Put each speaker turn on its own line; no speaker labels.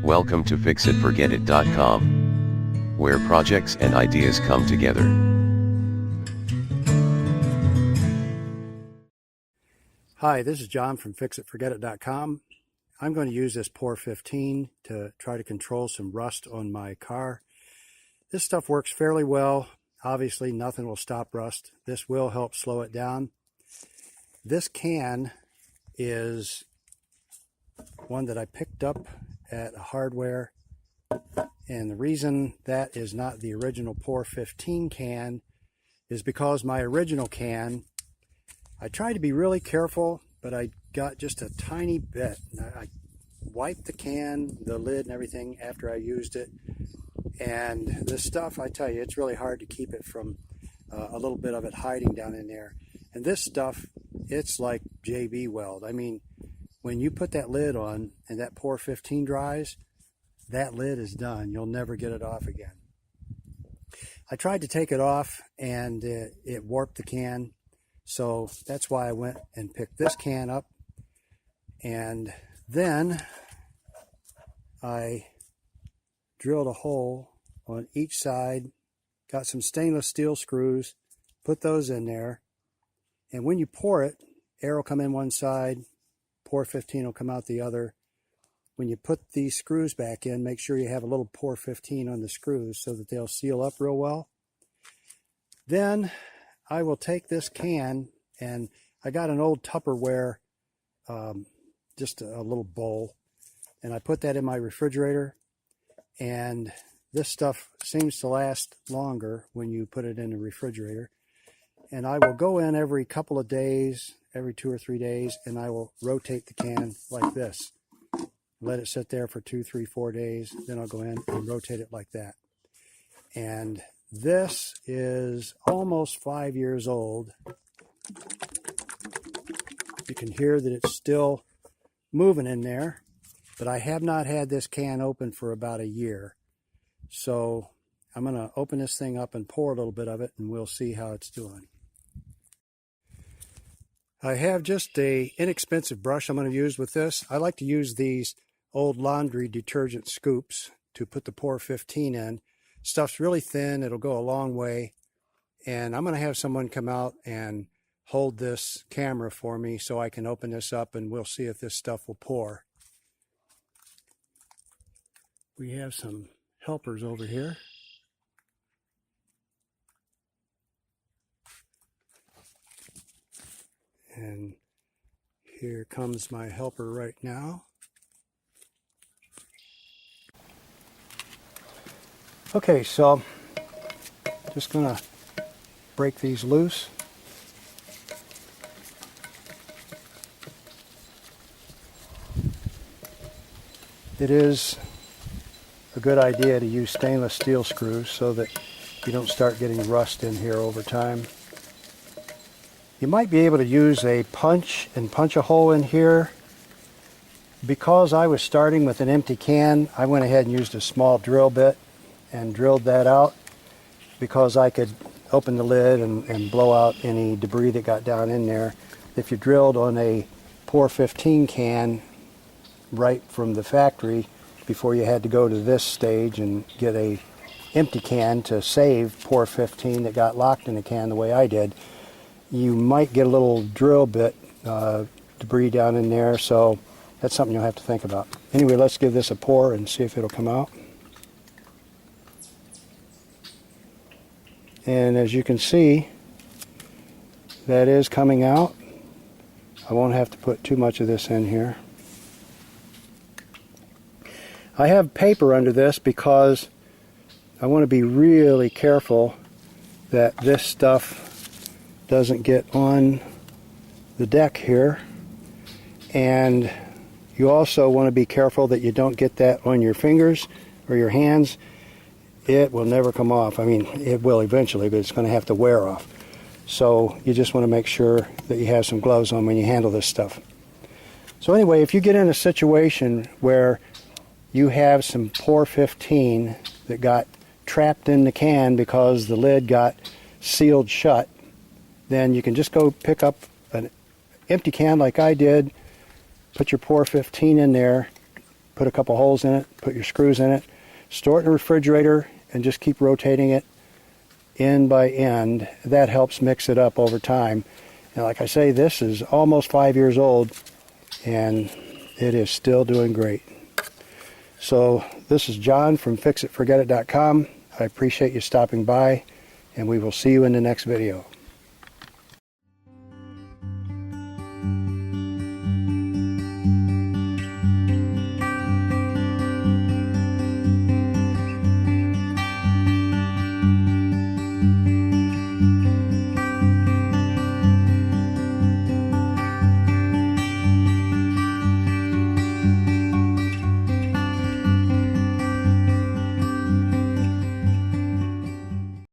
Welcome to fixitforgetit.com, where projects and ideas come together.
Hi, this is John from fixitforgetit.com. I'm going to use this POR-15 to try to control some rust on my car. This stuff works fairly well. Obviously, nothing will stop rust. This will help slow it down. This can is one that I picked up at a hardware, and the reason that is not the original POR-15 can is because my original can, I tried to be really careful, but I got just a tiny bit. I wiped the can, the lid and everything after I used it, and this stuff, I tell you, it's really hard to keep it from a little bit of it hiding down in there. And this stuff, it's like JB Weld. I mean, when you put that lid on and that POR-15 dries, that lid is done. You'll never get it off again. I tried to take it off and it warped the can. So that's why I went and picked this can up. And then I drilled a hole on each side, got some stainless steel screws, put those in there. And when you pour it, air will come in one side, POR-15 will come out the other. When you put these screws back in, make sure you have a little POR-15 on the screws so that they'll seal up real well. Then I will take this can, and I got an old Tupperware, just a little bowl, and I put that in my refrigerator. And this stuff seems to last longer when you put it in the refrigerator. And I will go in every couple of days, every 2 or 3 days, and I will rotate the can like this. Let it sit there for 2, 3, 4 days. Then I'll go in and rotate it like that. And this is almost 5 years old. You can hear that it's still moving in there, but I have not had this can open for about a year. So I'm going to open this thing up and pour a little bit of it, and we'll see how it's doing. I have just a inexpensive brush I'm going to use with this. I like to use these old laundry detergent scoops to put the POR-15 in. Stuff's really thin, it'll go a long way. And I'm going to have someone come out and hold this camera for me so I can open this up and we'll see if this stuff will pour. We have some helpers over here. And here comes my helper right now. Okay, so just gonna break these loose. It is a good idea to use stainless steel screws so that you don't start getting rust in here over time. You might be able to use a punch and punch a hole in here. Because I was starting with an empty can, I went ahead and used a small drill bit and drilled that out because I could open the lid and blow out any debris that got down in there. If you drilled on a POR-15 can right from the factory before you had to go to this stage and get a empty can to save POR-15 that got locked in a can the way I did, you might get a little drill bit debris down in there, so that's something you'll have to think about. Anyway, let's give this a pour and see if it'll come out. And as you can see, that is coming out. I won't have to put too much of this in here. I have paper under this because I want to be really careful that this stuff doesn't get on the deck here. And you also want to be careful that you don't get that on your fingers or your hands. It will never come off. I mean, it will eventually, but it's going to have to wear off. So you just want to make sure that you have some gloves on when you handle this stuff. So anyway, if you get in a situation where you have some POR-15 that got trapped in the can because the lid got sealed shut, then you can just go pick up an empty can like I did, put your POR-15 in there, put a couple holes in it, put your screws in it, store it in the refrigerator, and just keep rotating it end by end. That helps mix it up over time. And like I say, this is almost 5 years old, and it is still doing great. So this is John from fixitforgetit.com. I appreciate you stopping by, and we will see you in the next video.